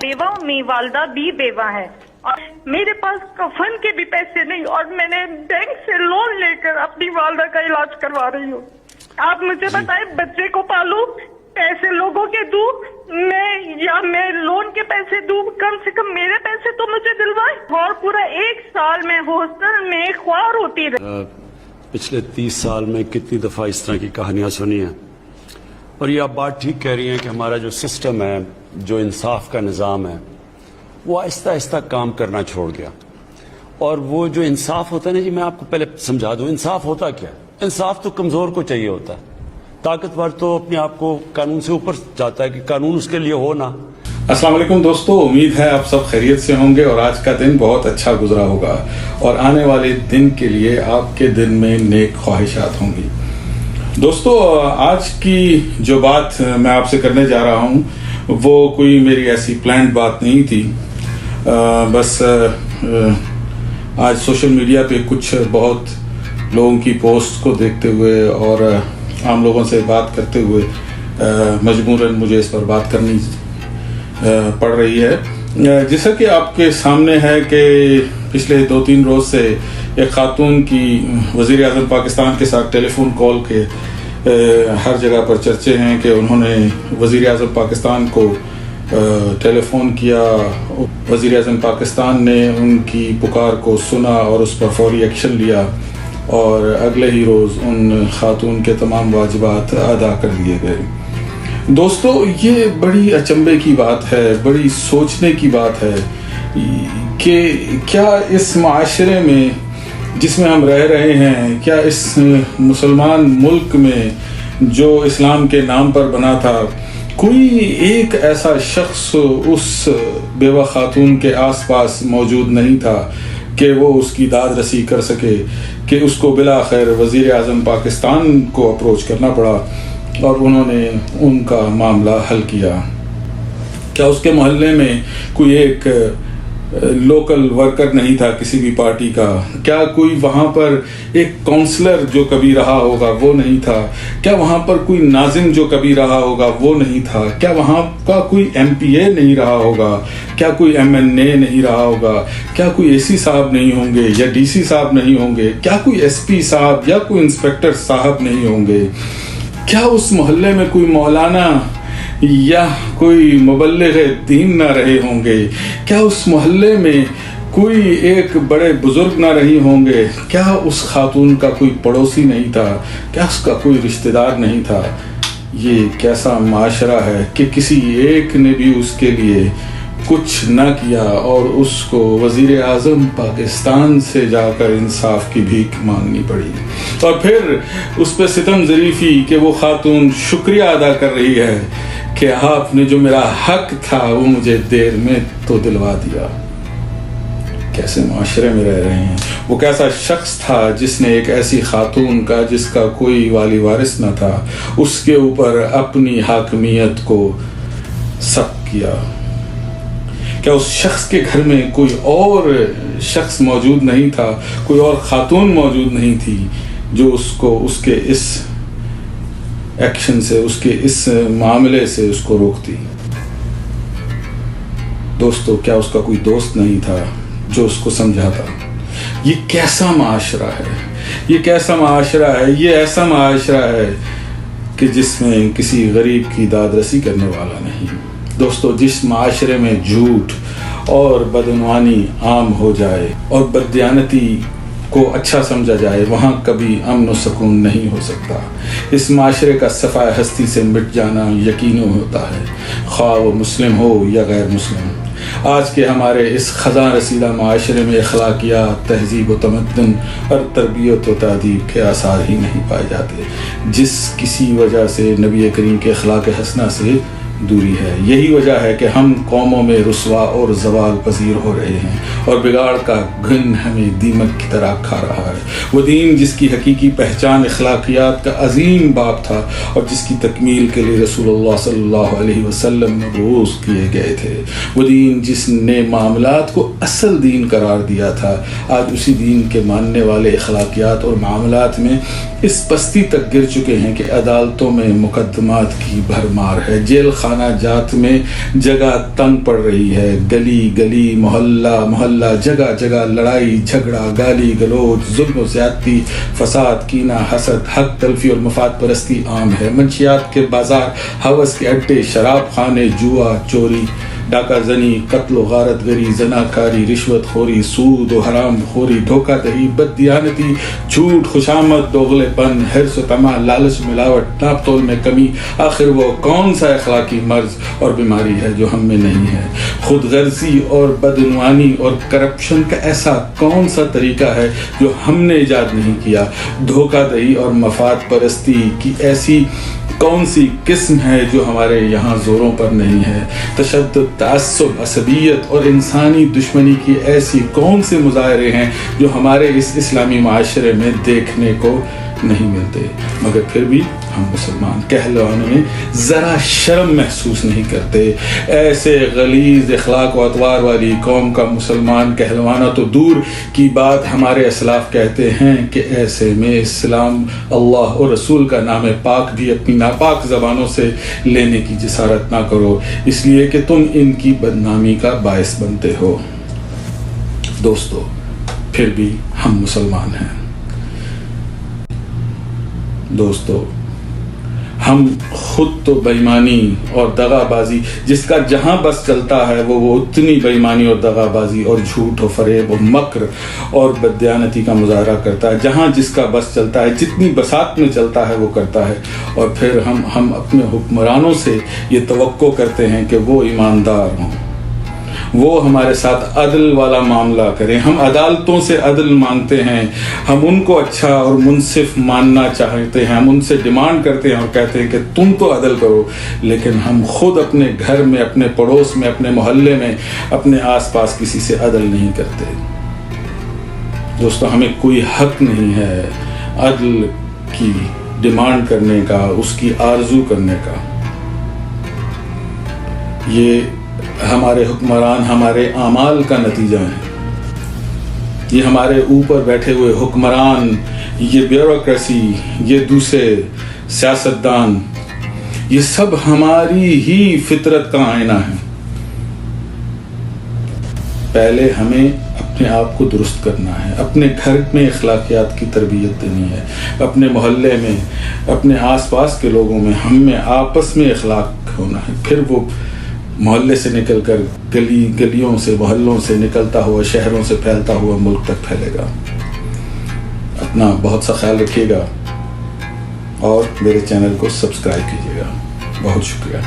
بیوہ ہوں، میری والدہ بھی بیوہ ہے اور میرے پاس کفن کے بھی پیسے نہیں اور میں نے بینک سے لون لے کر اپنی والدہ کا علاج کروا رہی ہوں. آپ مجھے بتائیں بچے کو پالوں، پیسے لوگوں کے دوں میں لون کے پیسے دوں، کم سے کم میرے پیسے تو مجھے دلوائے. اور پورا 1 سال میں ہاسٹل میں خوار ہوتی رہی. پچھلے 30 سال میں کتنی دفعہ اس طرح کی کہانیاں سنی ہیں، اور یہ آپ بات ٹھیک کہہ رہی ہیں کہ ہمارا جو سسٹم ہے، جو انصاف کا نظام ہے، وہ آہستہ آہستہ کام کرنا چھوڑ گیا. اور وہ جو انصاف ہوتا ہے نا جی، میں آپ کو پہلے سمجھا دوں انصاف ہوتا کیا ہے. انصاف تو کمزور کو چاہیے ہوتا ہے، طاقتور تو اپنے آپ کو قانون سے اوپر جاتا ہے کہ قانون اس کے لیے ہو نا. السلام علیکم دوستو، امید ہے آپ سب خیریت سے ہوں گے اور آج کا دن بہت اچھا گزرا ہوگا اور آنے والے دن کے لیے آپ کے دن میں نیک خواہشات ہوں گی. دوستو، آج کی جو بات میں آپ سے کرنے جا رہا ہوں وہ کوئی میری ایسی پلانڈ بات نہیں تھی. بس آج سوشل میڈیا پہ کچھ بہت لوگوں کی پوسٹ کو دیکھتے ہوئے اور عام لوگوں سے بات کرتے ہوئے مجبوراً مجھے اس پر بات کرنی پڑ رہی ہے. جیسا کہ آپ کے سامنے ہے کہ پچھلے 2-3 روز سے ایک خاتون کی وزیر اعظم پاکستان کے ساتھ ٹیلی فون کال کے ہر جگہ پر چرچے ہیں کہ انہوں نے وزیر اعظم پاکستان کو ٹیلی فون کیا. وزیر اعظم پاکستان نے ان کی پکار کو سنا اور اس پر فوری ایکشن لیا اور اگلے ہی روز ان خاتون کے تمام واجبات ادا کر دیے گئے. دوستو، یہ بڑی اچنبے کی بات ہے، بڑی سوچنے کی بات ہے کہ کیا اس معاشرے میں جس میں ہم رہ رہے ہیں، کیا اس مسلمان ملک میں جو اسلام کے نام پر بنا تھا، کوئی ایک ایسا شخص اس بیوہ خاتون کے آس پاس موجود نہیں تھا کہ وہ اس کی داد رسی کر سکے، کہ اس کو بلاخر وزیر اعظم پاکستان کو اپروچ کرنا پڑا اور انہوں نے ان کا معاملہ حل کیا. کیا اس کے محلے میں کوئی ایک لوکل ورکر نہیں تھا کسی بھی پارٹی کا؟ کیا کوئی وہاں پر ایک کونسلر جو کبھی رہا ہوگا وہ نہیں تھا؟ کیا وہاں پر کوئی ناظم جو کبھی رہا ہوگا وہ نہیں تھا؟ کیا وہاں کا کوئی MP نہیں رہا ہوگا؟ کیا کوئی MNA نہیں رہا ہوگا؟ کیا کوئی AC صاحب نہیں ہوں گے یا DC صاحب نہیں ہوں گے؟ کیا کوئی SP صاحب یا کوئی انسپیکٹر صاحب نہیں ہوں گے؟ کیا اس محلے میں کوئی مولانا یا کوئی مبلغ دین نہ رہے ہوں گے؟ کیا اس محلے میں کوئی ایک بڑے بزرگ نہ رہی ہوں گے؟ کیا اس خاتون کا کوئی پڑوسی نہیں تھا؟ کیا اس کا کوئی رشتہ دار نہیں تھا؟ یہ کیسا معاشرہ ہے کہ کسی ایک نے بھی اس کے لیے کچھ نہ کیا اور اس کو وزیر اعظم پاکستان سے جا کر انصاف کی بھیک مانگنی پڑی، اور پھر اس پہ ستم ظریفی کہ وہ خاتون شکریہ ادا کر رہی ہے کہ آپ نے جو میرا حق تھا وہ مجھے دیر میں تو دلوا دیا. کیسے معاشرے میں رہ رہے ہیں. وہ کیسا شخص تھا جس نے ایک ایسی خاتون کا جس کا کوئی والی وارث نہ تھا اس کے اوپر اپنی حاکمیت کو ثبت کیا. کیا اس شخص کے گھر میں کوئی اور شخص موجود نہیں تھا، کوئی اور خاتون موجود نہیں تھی جو اس کو اس کے اس ایکشن سے، اس کے اس معاملے سے اس کو روکتی؟ دوستو، کیا اس کا کوئی دوست نہیں تھا جو اس کو سمجھاتا؟ یہ کیسا معاشرہ ہے، یہ کیسا معاشرہ ہے. یہ ایسا معاشرہ ہے کہ جس میں کسی غریب کی داد رسی کرنے والا نہیں. دوستو، جس معاشرے میں جھوٹ اور بدعنوانی عام ہو جائے اور بددیانتی کو اچھا سمجھا جائے، وہاں کبھی امن و سکون نہیں ہو سکتا. اس معاشرے کا صفائے ہستی سے مٹ جانا یقینی ہوتا ہے، خواہ وہ مسلم ہو یا غیر مسلم. آج کے ہمارے اس خزاں رسیدہ معاشرے میں اخلاقیات، تہذیب و تمدن اور تربیت و تادیب کے آثار ہی نہیں پائے جاتے، جس کسی وجہ سے نبی کریم کے اخلاق حسنہ سے دوری ہے. یہی وجہ ہے کہ ہم قوموں میں رسوا اور زوال پذیر ہو رہے ہیں اور بگاڑ کا گھن ہمیں دیمک کی طرح کھا رہا ہے. وہ دین جس کی حقیقی پہچان اخلاقیات کا عظیم باب تھا اور جس کی تکمیل کے لیے رسول اللہ صلی اللہ علیہ وسلم مبعوث کیے گئے تھے، وہ دین جس نے معاملات کو اصل دین قرار دیا تھا، آج اسی دین کے ماننے والے اخلاقیات اور معاملات میں اس پستی تک گر چکے ہیں کہ عدالتوں میں مقدمات کی بھرمار ہے، جیل خانہ جات میں جگہ تنگ پڑ رہی ہے. گلی گلی محلہ محلہ جگہ جگہ لڑائی جھگڑا گالی گلوچ ظلم و زیادتی فساد کینہ حسد حق تلفی اور مفاد پرستی عام ہے. منشیات کے بازار ہوس کے اڈے شراب خانے جوا چوری ڈاکہ زنی قتل و غارت گری زناکاری رشوت خوری سود و حرام خوری دھوکہ دہی بددیانتی جھوٹ خوشامد دوغلے پن حرص و طمع لالچ ملاوٹ ناپ تول میں کمی. آخر وہ کون سا اخلاقی مرض اور بیماری ہے جو ہم میں نہیں ہے؟ خود غرضی اور بدعنوانی اور کرپشن کا ایسا کون سا طریقہ ہے جو ہم نے ایجاد نہیں کیا؟ دھوکہ دہی اور مفاد پرستی کی ایسی کون سی قسم ہے جو ہمارے یہاں زوروں پر نہیں ہے؟ تشدد تعصب عصبیت اور انسانی دشمنی کی ایسی کون سے مظاہرے ہیں جو ہمارے اس اسلامی معاشرے میں دیکھنے کو نہیں ملتے؟ مگر پھر بھی ہم مسلمان کہلوانے میں ذرا شرم محسوس نہیں کرتے. ایسے غلیظ اخلاق و اطوار والی قوم کا مسلمان کہلوانا تو دور کی بات، ہمارے اسلاف کہتے ہیں کہ ایسے میں اسلام اللہ اور رسول کا نام پاک بھی اپنی ناپاک زبانوں سے لینے کی جسارت نہ کرو، اس لیے کہ تم ان کی بدنامی کا باعث بنتے ہو. دوستو، پھر بھی ہم مسلمان ہیں. دوستو، ہم خود تو بےایمانی اور دغا بازی جس کا جہاں بس چلتا ہے وہ اتنی بےایمانی اور دغا بازی اور جھوٹ و فریب و مکر اور بددیانتی کا مظاہرہ کرتا ہے. جہاں جس کا بس چلتا ہے، جتنی بساط میں چلتا ہے وہ کرتا ہے. اور پھر ہم اپنے حکمرانوں سے یہ توقع کرتے ہیں کہ وہ ایماندار ہوں، وہ ہمارے ساتھ عدل والا معاملہ کریں. ہم عدالتوں سے عدل مانگتے ہیں، ہم ان کو اچھا اور منصف ماننا چاہتے ہیں. ہم ان سے ڈیمانڈ کرتے ہیں اور کہتے ہیں کہ تم تو عدل کرو، لیکن ہم خود اپنے گھر میں، اپنے پڑوس میں، اپنے محلے میں، اپنے آس پاس کسی سے عدل نہیں کرتے. دوستو، ہمیں کوئی حق نہیں ہے عدل کی ڈیمانڈ کرنے کا، اس کی آرزو کرنے کا. یہ ہمارے حکمران ہمارے اعمال کا نتیجہ ہیں. یہ ہمارے اوپر بیٹھے ہوئے حکمران، یہ بیوروکریسی، یہ دوسرے سیاستدان، یہ سب ہماری ہی فطرت کا آئینہ ہے. پہلے ہمیں اپنے آپ کو درست کرنا ہے، اپنے گھر میں اخلاقیات کی تربیت دینی ہے، اپنے محلے میں، اپنے آس پاس کے لوگوں میں ہم میں آپس میں اخلاق ہونا ہے. پھر وہ محلے سے نکل کر گلیوں سے، محلوں سے نکلتا ہوا، شہروں سے پھیلتا ہوا ملک تک پھیلے گا. اپنا بہت سا خیال رکھیے گا اور میرے چینل کو سبسکرائب کیجیے گا. بہت شکریہ.